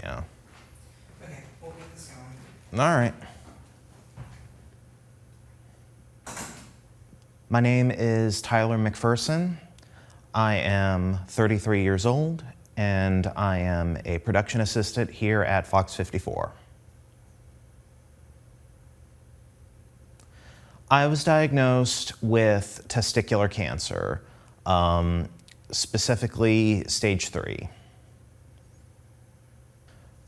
Yeah. Okay, we'll get this going. All right. My name is Tyler McPherson. I am 33 years old, and I am a production assistant here at Fox 54. I was diagnosed with testicular cancer, specifically stage 3.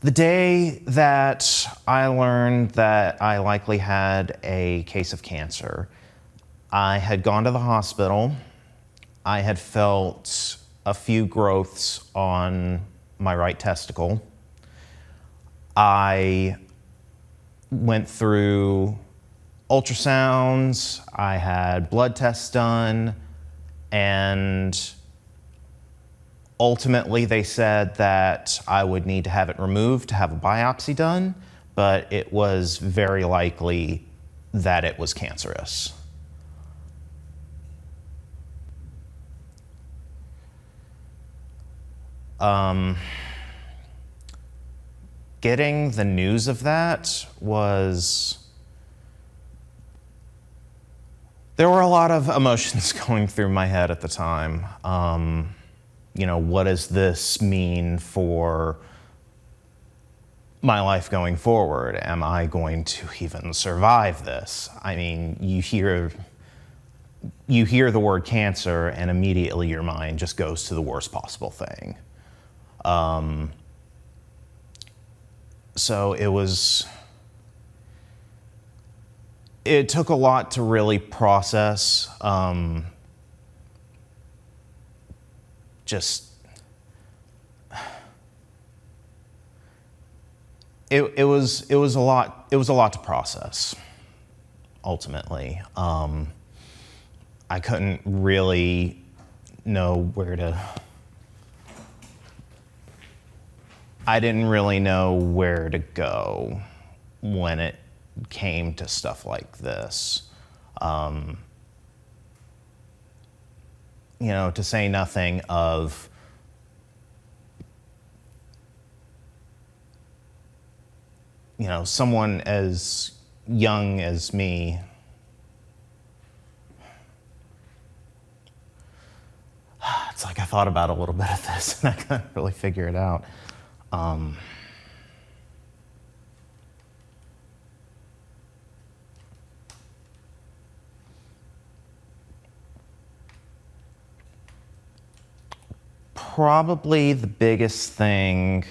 The day that I learned that I likely had a case of cancer, I had gone to the hospital. I had felt a few growths on my right testicle. I went through ultrasounds, I had blood tests done, and ultimately they said that I would need to have it removed to have a biopsy done, but it was very likely that it was cancerous. Getting the news of that there were a lot of emotions going through my head at the time. What does this mean for my life going forward? Am I going to even survive this? I mean, you hear the word cancer and immediately your mind just goes to the worst possible thing. So it took a lot to really process. It was a lot to process, ultimately. I couldn't really know I didn't really know where to go when it came to stuff like this. To say nothing of someone as young as me. It's like I thought about a little bit of this and I couldn't really figure it out. Probably the biggest thing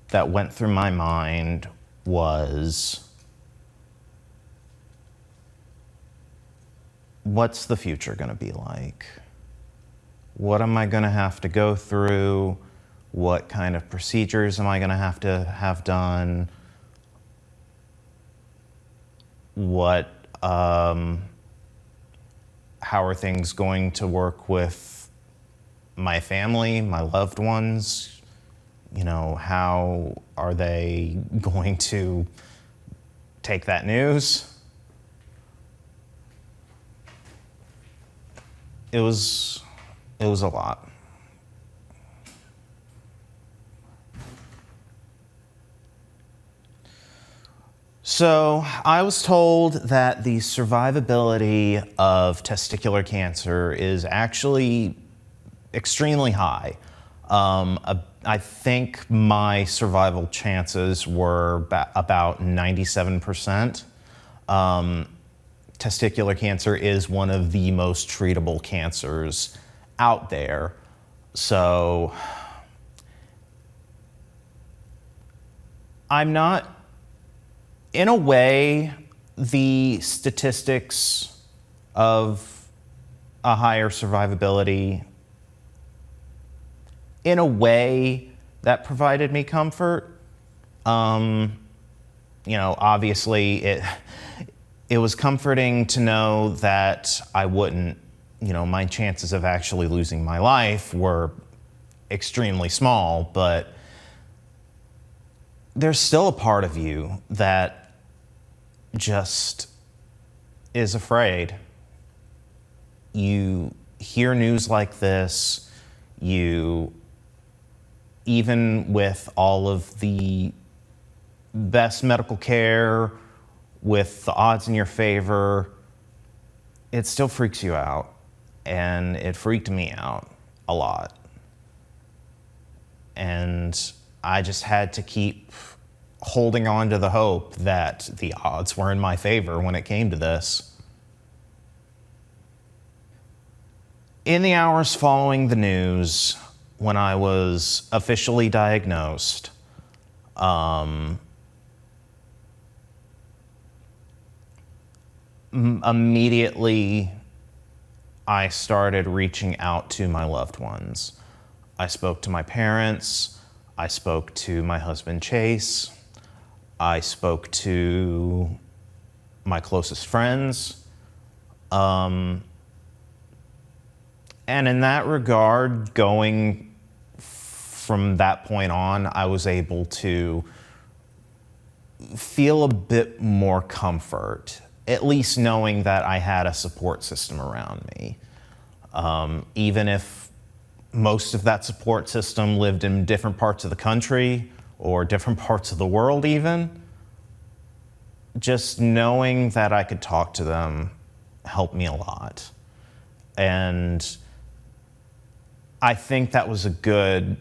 that went through my mind was, what's the future going to be like? What am I going to have to go through? What kind of procedures am I going to have done? How are things going to work with my family, my loved ones? How are they going to take that news? It was a lot. So I was told that the survivability of testicular cancer is actually extremely high. I think my survival chances were about 97%. Testicular cancer is one of the most treatable cancers out there. So I'm not, in a way, the statistics of a higher survivability, in a way, that provided me comfort. Obviously it was comforting to know that I wouldn't, my chances of actually losing my life were extremely small, but there's still a part of you that just is afraid. You hear news like this, you even with all of the best medical care, with the odds in your favor, it still freaks you out. And it freaked me out a lot. And I just had to keep holding on to the hope that the odds were in my favor when it came to this. In the hours following the news, when I was officially diagnosed, immediately I started reaching out to my loved ones. I spoke to my parents, I spoke to my husband Chase, I spoke to my closest friends. And in that regard, going from that point on, I was able to feel a bit more comfort, at least knowing that I had a support system around me. Even if most of that support system lived in different parts of the country or different parts of the world even, just knowing that I could talk to them helped me a lot. And I think that was a good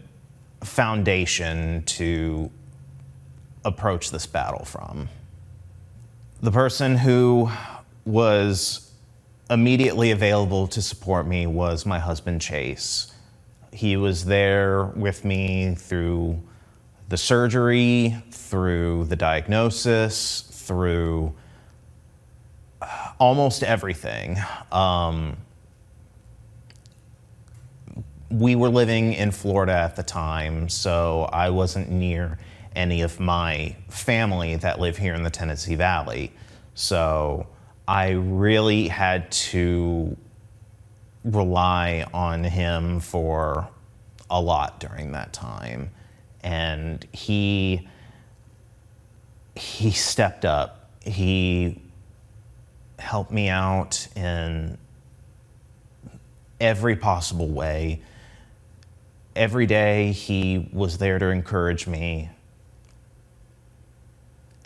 foundation to approach this battle from. The person who was immediately available to support me was my husband, Chase. He was there with me through the surgery, through the diagnosis, through almost everything. We were living in Florida at the time, so I wasn't near any of my family that live here in the Tennessee Valley. So I really had to rely on him for a lot during that time. And he stepped up. He helped me out in every possible way. Every day he was there to encourage me,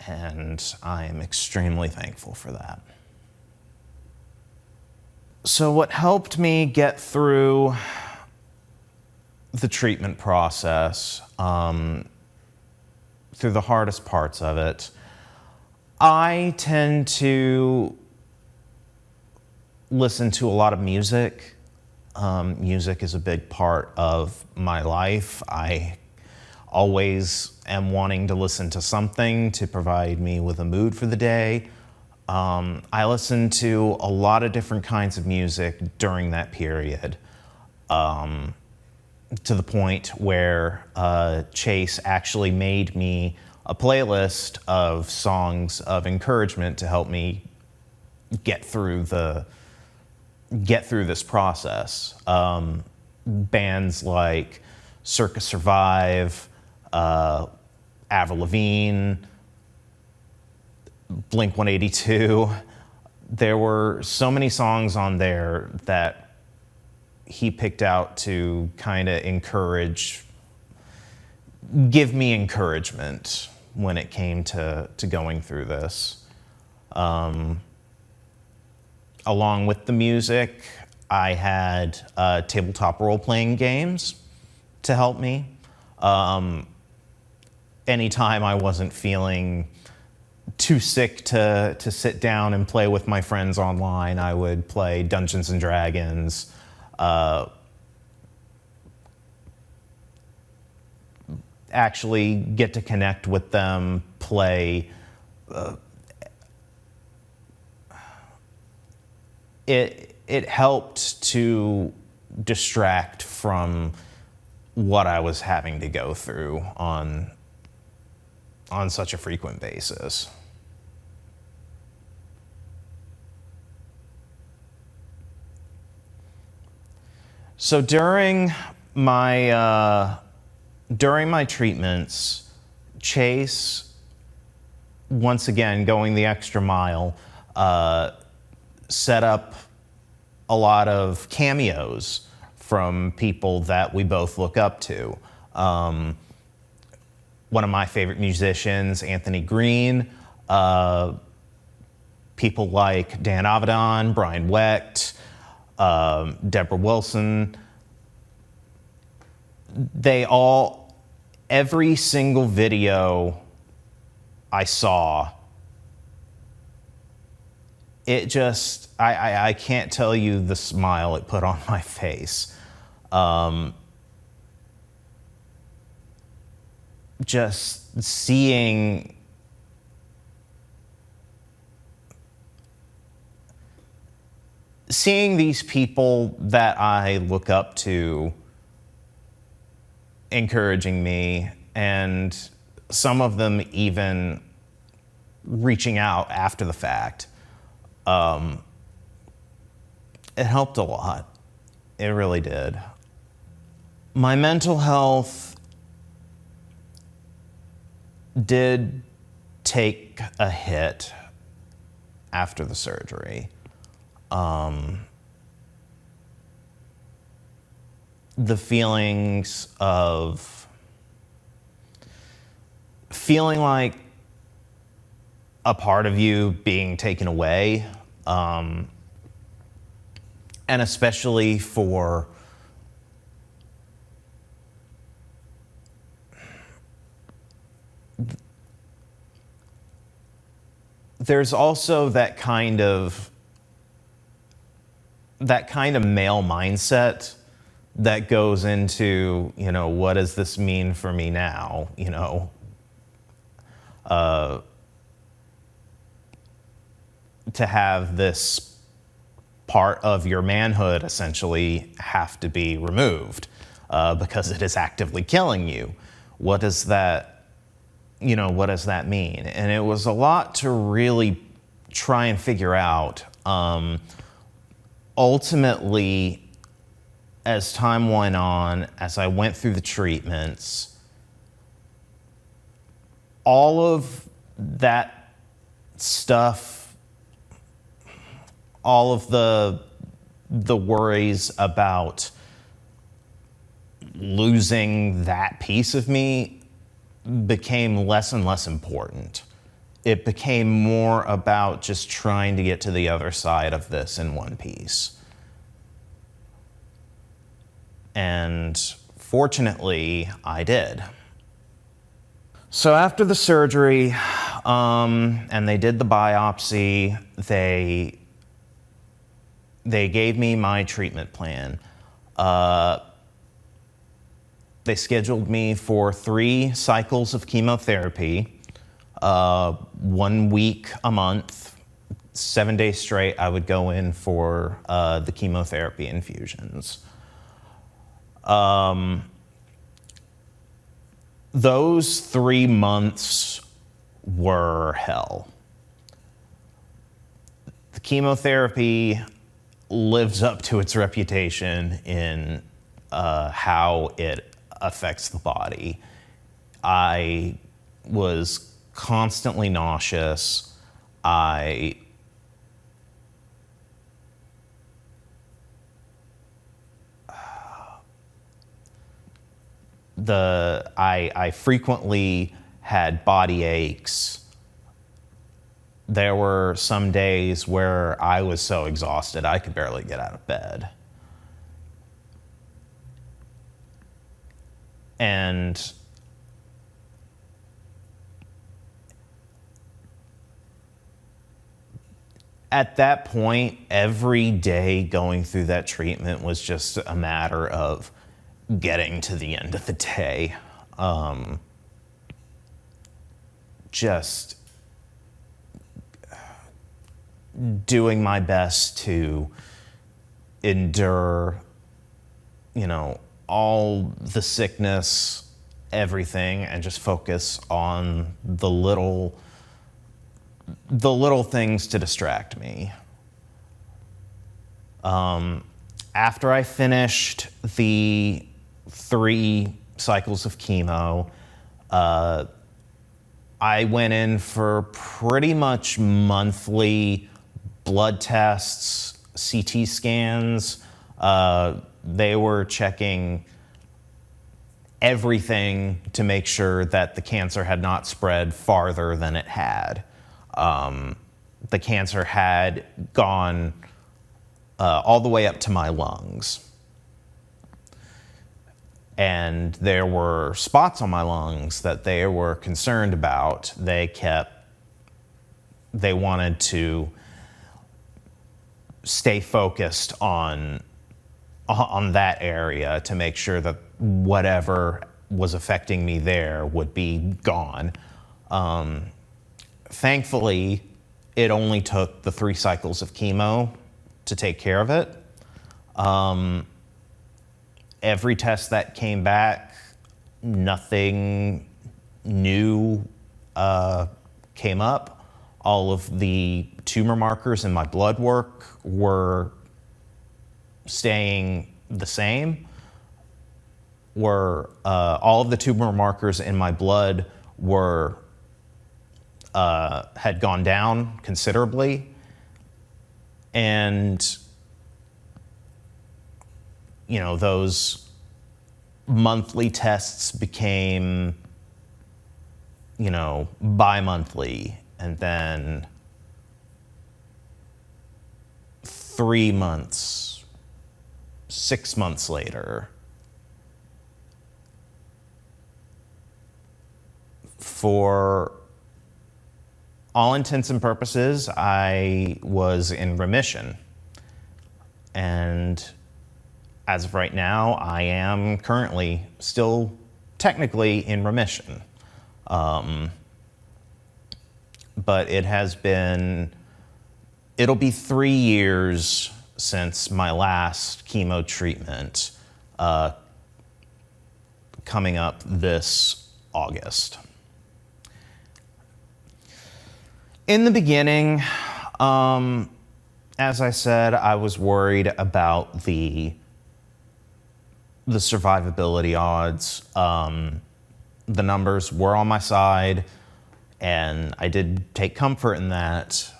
and I am extremely thankful for that. So what helped me get through the treatment process, through the hardest parts of it, I tend to listen to a lot of music. Music is a big part of my life. I always am wanting to listen to something to provide me with a mood for the day. I listened to a lot of different kinds of music during that period, to the point where Chase actually made me a playlist of songs of encouragement to help me get through this process. Bands like Circus Survive, Avril Lavigne, Blink-182. There were so many songs on there that he picked out to kind of give me encouragement when it came to going through this. Along with the music, I had tabletop role-playing games to help me. Anytime I wasn't feeling too sick to sit down and play with my friends online, I would play Dungeons and Dragons, actually get to connect with them, play. It helped to distract from what I was having to go through on such a frequent basis. So during my treatments, Chase, once again going the extra mile, set up a lot of cameos from people that we both look up to. One of my favorite musicians, Anthony Green, people like Dan Avedon, Brian Wecht, Deborah Wilson. Every single video I saw, I can't tell you the smile it put on my face. Just seeing these people that I look up to encouraging me, and some of them even reaching out after the fact, it helped a lot. It really did. My mental health did take a hit after the surgery. The feelings of feeling like a part of you being taken away, and especially for there's also that kind of male mindset that goes into, what does this mean for me now? To have this part of your manhood essentially have to be removed because it is actively killing you. What does that mean? And it was a lot to really try and figure out. Ultimately, as time went on, as I went through the treatments, all of that stuff, all of the worries about losing that piece of me became less and less important. It became more about just trying to get to the other side of this in one piece. And fortunately, I did. So after the surgery, and they did the biopsy, they gave me my treatment plan. They scheduled me for 3 cycles of chemotherapy, 1 week a month, 7 days straight. I would go in for the chemotherapy infusions. Those 3 months were hell. The chemotherapy lives up to its reputation in how it affects the body. I was constantly nauseous. I frequently had body aches. There were some days where I was so exhausted I could barely get out of bed. And at that point, every day going through that treatment was just a matter of getting to the end of the day. Just doing my best to endure, all the sickness, everything, and just focus on the little things to distract me. After I finished the 3 cycles of chemo, I went in for pretty much monthly blood tests, CT scans. They were checking everything to make sure that the cancer had not spread farther than it had. The cancer had gone all the way up to my lungs. And there were spots on my lungs that they were concerned about. They wanted to stay focused on that area to make sure that whatever was affecting me there would be gone. Thankfully, it only took the 3 cycles of chemo to take care of it. Every test that came back, nothing new came up. All of the tumor markers in my blood work were staying the same. All of the tumor markers in my blood had gone down considerably, and those monthly tests became bi-monthly, and then 3 months, 6 months later. For all intents and purposes, I was in remission. And as of right now, I am currently still technically in remission. But it'll be 3 years since my last chemo treatment, coming up this August. In the beginning, as I said, I was worried about the survivability odds. The numbers were on my side, and I did take comfort in that.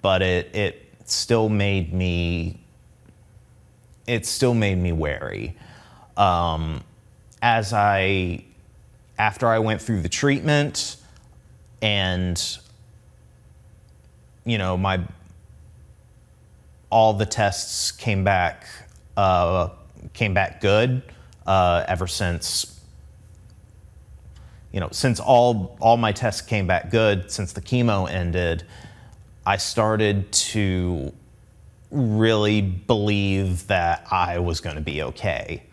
But it still made me wary. After I went through the treatment, and all the tests came back good. Ever since since all my tests came back good since the chemo ended, I started to really believe that I was going to be okay.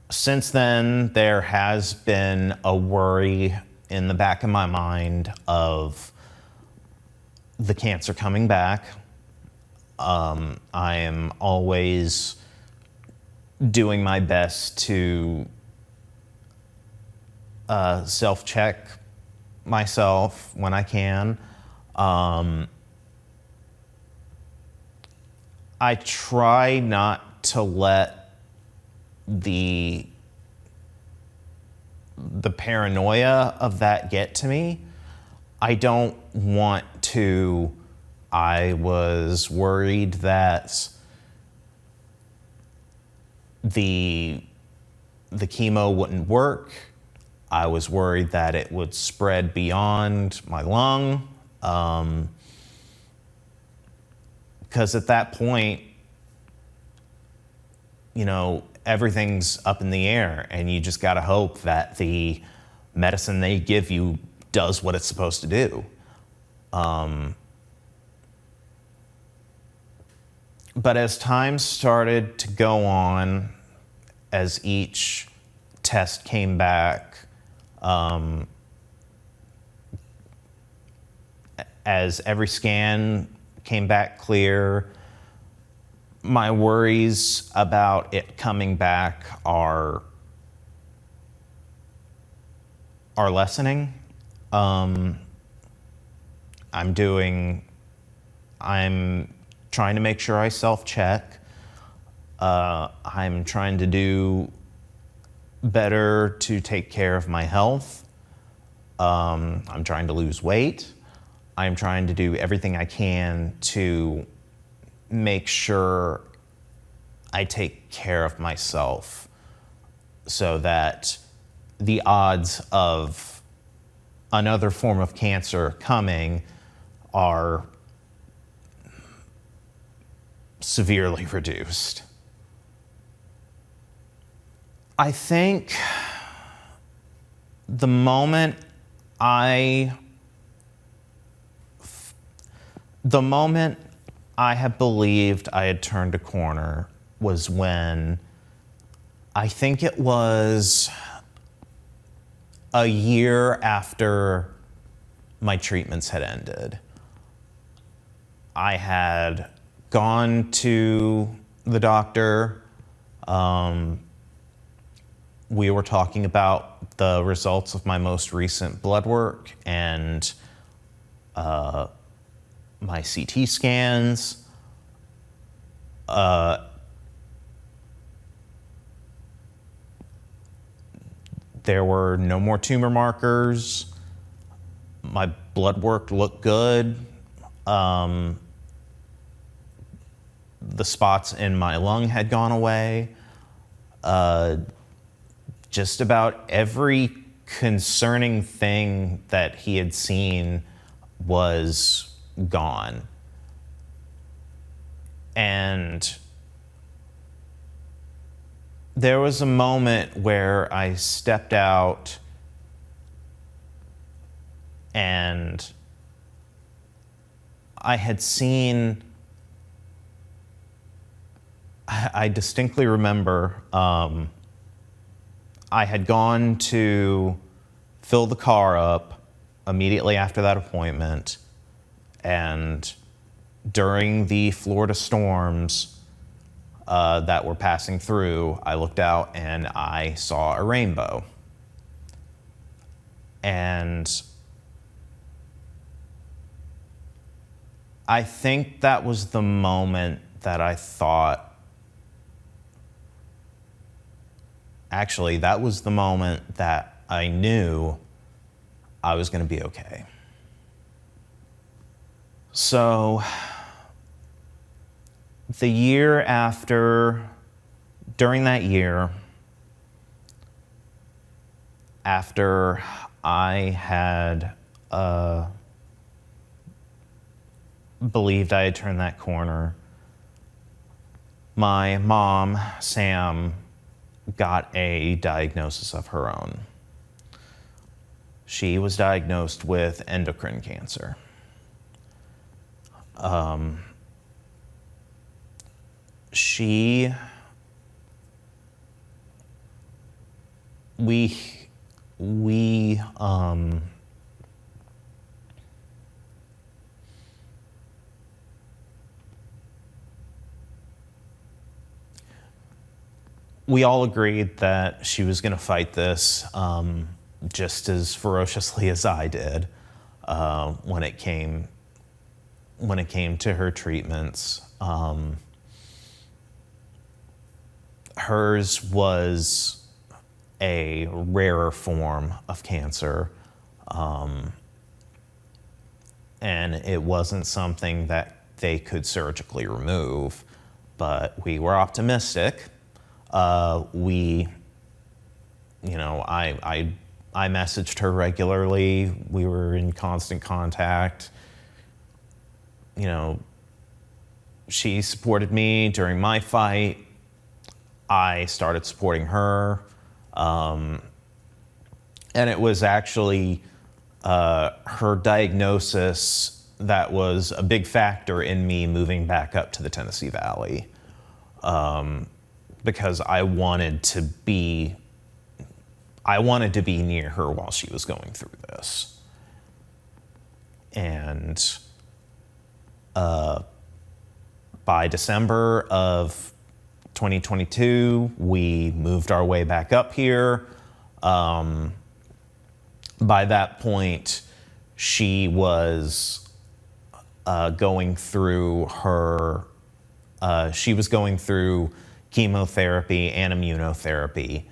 Since then, there has been a worry in the back of my mind of the cancer coming back. I am always doing my best to self-check myself when I can. I try not to let the paranoia of that get to me. I don't want to. I was worried that the chemo wouldn't work. I was worried that it would spread beyond my lung. Because at that point, everything's up in the air, and you just got to hope that the medicine they give you does what it's supposed to do. But as time started to go on, as each test came back, as every scan came back clear, my worries about it coming back are lessening. I'm trying to make sure I self-check. I'm trying to do better to take care of my health. I'm trying to lose weight. I'm trying to do everything I can to make sure I take care of myself so that the odds of another form of cancer coming are severely reduced. I think the moment I had believed I had turned a corner was when, I think it was a year after my treatments had ended. I had gone to the doctor. We were talking about the results of my most recent blood work and my CT scans. There were no more tumor markers. My blood work looked good. The spots in my lung had gone away. Just about every concerning thing that he had seen was gone. And there was a moment where I stepped out and I had seen, I distinctly remember, I had gone to fill the car up immediately after that appointment, and during the Florida storms that were passing through, I looked out and I saw a rainbow. And I think that was the moment that I thought, actually, that was the moment that I knew I was going to be okay. So, the year after, during that year, after I had believed I had turned that corner, my mom, Sam, got a diagnosis of her own. She was diagnosed with endocrine cancer. We all agreed that she was going to fight this just as ferociously as I did when it came to her treatments. Hers was a rarer form of cancer, and it wasn't something that they could surgically remove, but we were optimistic. I messaged her regularly. We were in constant contact. She supported me during my fight. I started supporting her. And it was actually her diagnosis that was a big factor in me moving back up to the Tennessee Valley. Because I wanted to be near her while she was going through this. And by December of 2022, we moved our way back up here. By that point, she was going through chemotherapy and immunotherapy.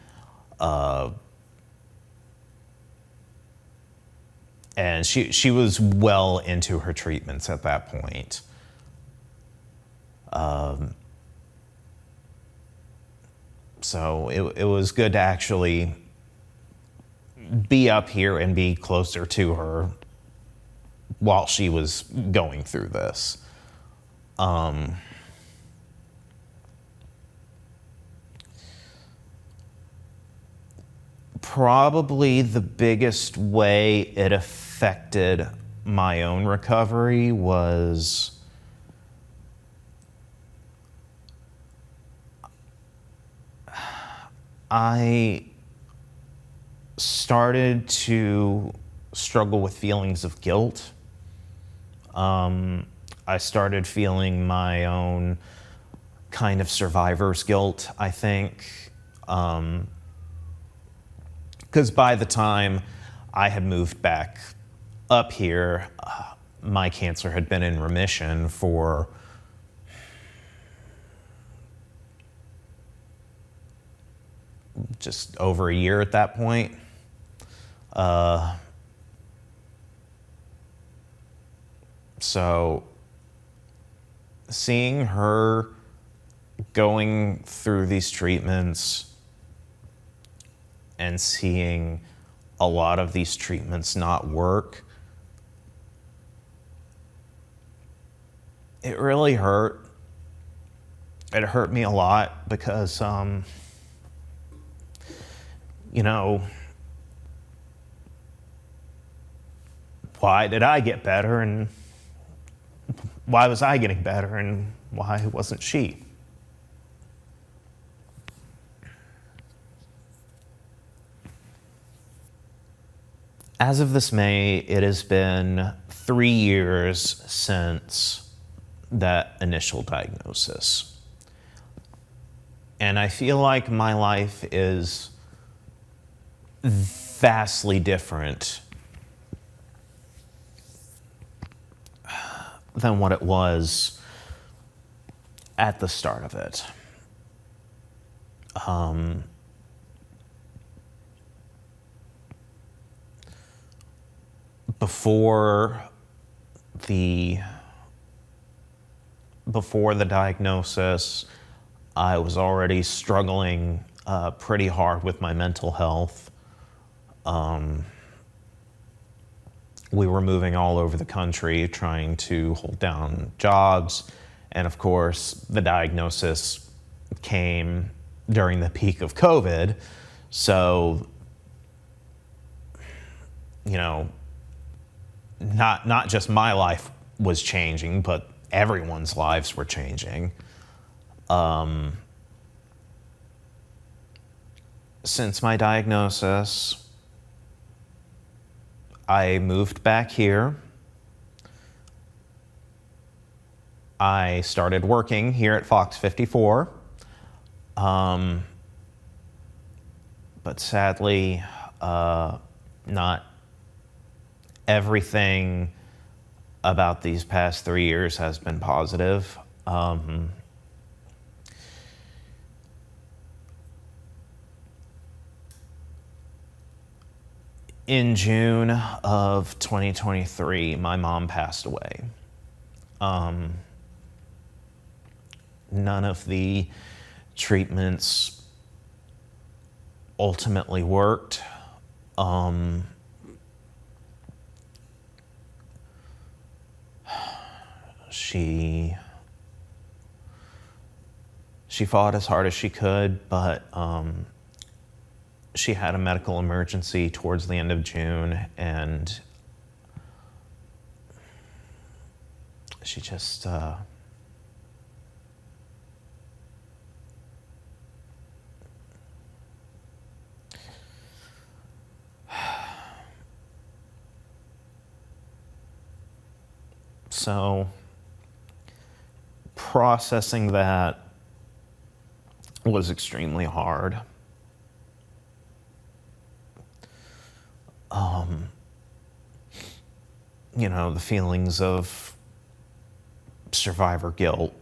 And she was well into her treatments at that point. So it was good to actually be up here and be closer to her while she was going through this. Probably the biggest way it affected my own recovery was I started to struggle with feelings of guilt. I started feeling my own kind of survivor's guilt, I think. Because by the time I had moved back up here, my cancer had been in remission for just over a year at that point. So seeing her going through these treatments and seeing a lot of these treatments not work, it really hurt. It hurt me a lot because, you know, why did I get better and why was I getting better and why wasn't she? As of this May, it has been 3 years since that initial diagnosis. And I feel like my life is vastly different than what it was at the start of it. Before the diagnosis, I was already struggling pretty hard with my mental health. We were moving all over the country trying to hold down jobs. And of course, the diagnosis came during the peak of COVID. So, you know, not just my life was changing, but everyone's lives were changing. Since my diagnosis, I moved back here. I started working here at Fox 54. But sadly, not everything about these past 3 years has been positive. In June of 2023, my mom passed away. None of the treatments ultimately worked. She fought as hard as she could, but she had a medical emergency towards the end of June, and she just so processing that was extremely hard. You know, the feelings of survivor guilt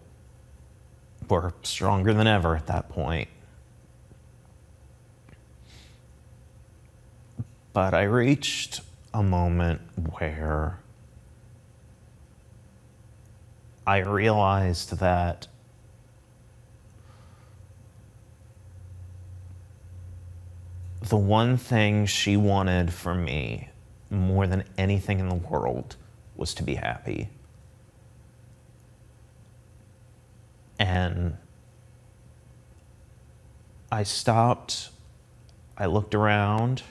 were stronger than ever at that point. But I reached a moment where I realized that the one thing she wanted from me more than anything in the world was to be happy. And I stopped, I looked around,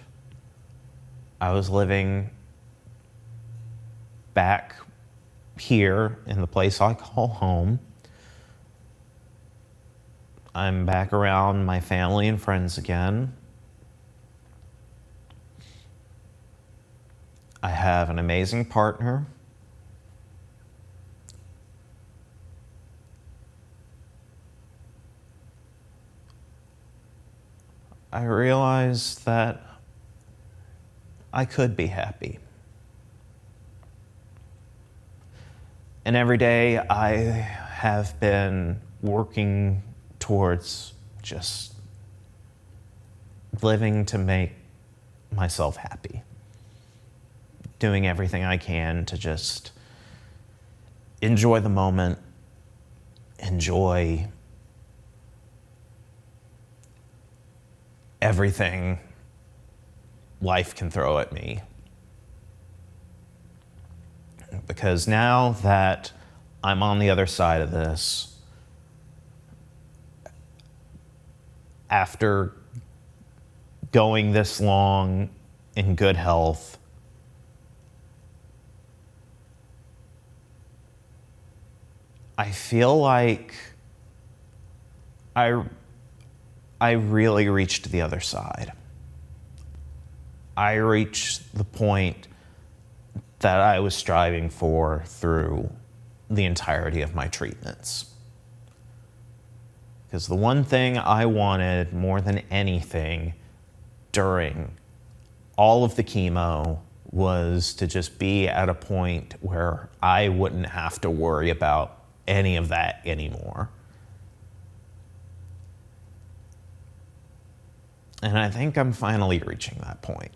I was living back here in the place I call home. I'm back around my family and friends again. I have an amazing partner. I realized that I could be happy. And every day I have been working towards just living to make myself happy. Doing everything I can to just enjoy the moment, enjoy everything life can throw at me. Because now that I'm on the other side of this, after going this long in good health, I feel like I really reached the other side. I reached the point that I was striving for through the entirety of my treatments. Because the one thing I wanted more than anything during all of the chemo was to just be at a point where I wouldn't have to worry about any of that anymore. And I think I'm finally reaching that point.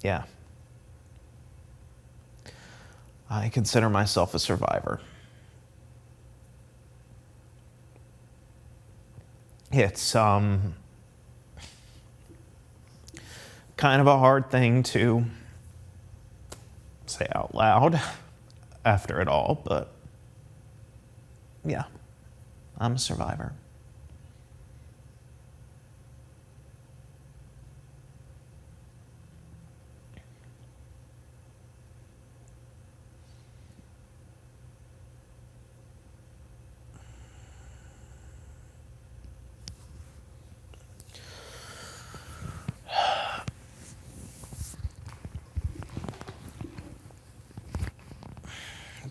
Yeah. I consider myself a survivor. It's kind of a hard thing to say out loud after it all, but yeah, I'm a survivor.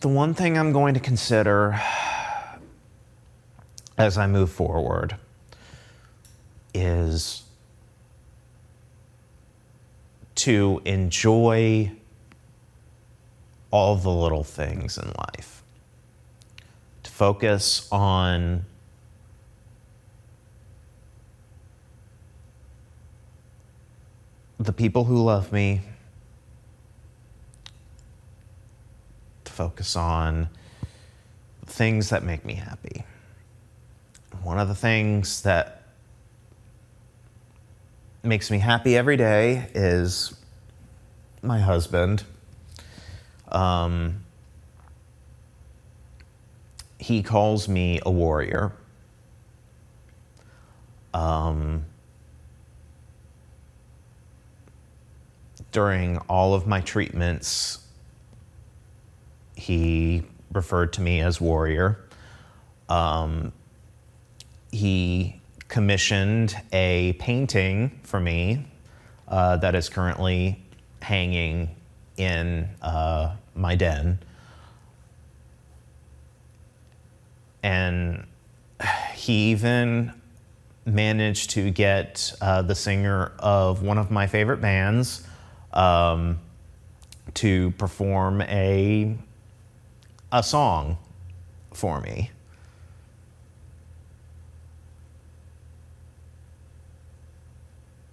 The one thing I'm going to consider as I move forward is to enjoy all the little things in life. To focus on the people who love me, focus on things that make me happy. One of the things that makes me happy every day is my husband. He calls me a warrior. During all of my treatments, he referred to me as warrior. He commissioned a painting for me that is currently hanging in my den. And he even managed to get the singer of one of my favorite bands to perform a a song for me.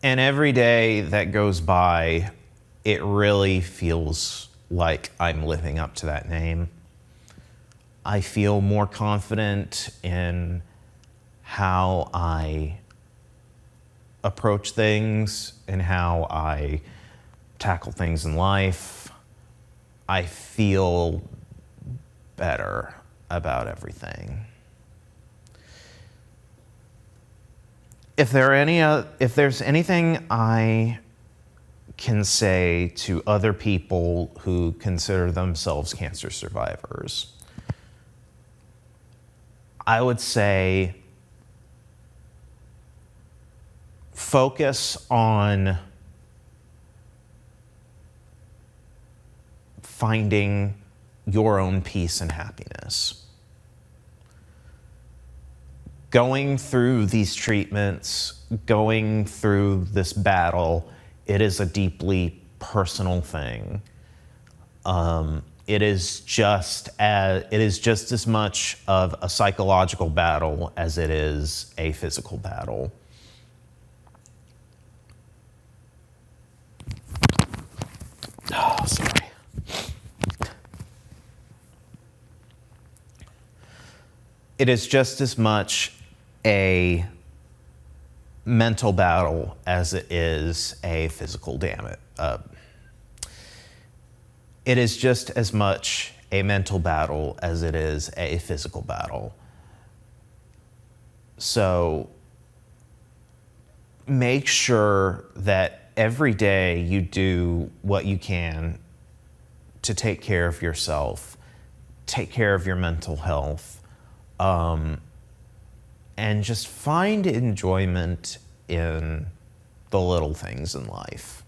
And every day that goes by, it really feels like I'm living up to that name. I feel more confident in how I approach things and how I tackle things in life. I feel better about everything. If there's anything I can say to other people who consider themselves cancer survivors, I would say focus on finding your own peace and happiness. Going through these treatments, going through this battle, it is a deeply personal thing. It is just as much of a psychological battle as it is a physical battle. Oh, sorry. It is just as much a mental battle as it is a physical damage. It is just as much a mental battle as it is a physical battle. So make sure that every day you do what you can to take care of yourself, take care of your mental health, and just find enjoyment in the little things in life.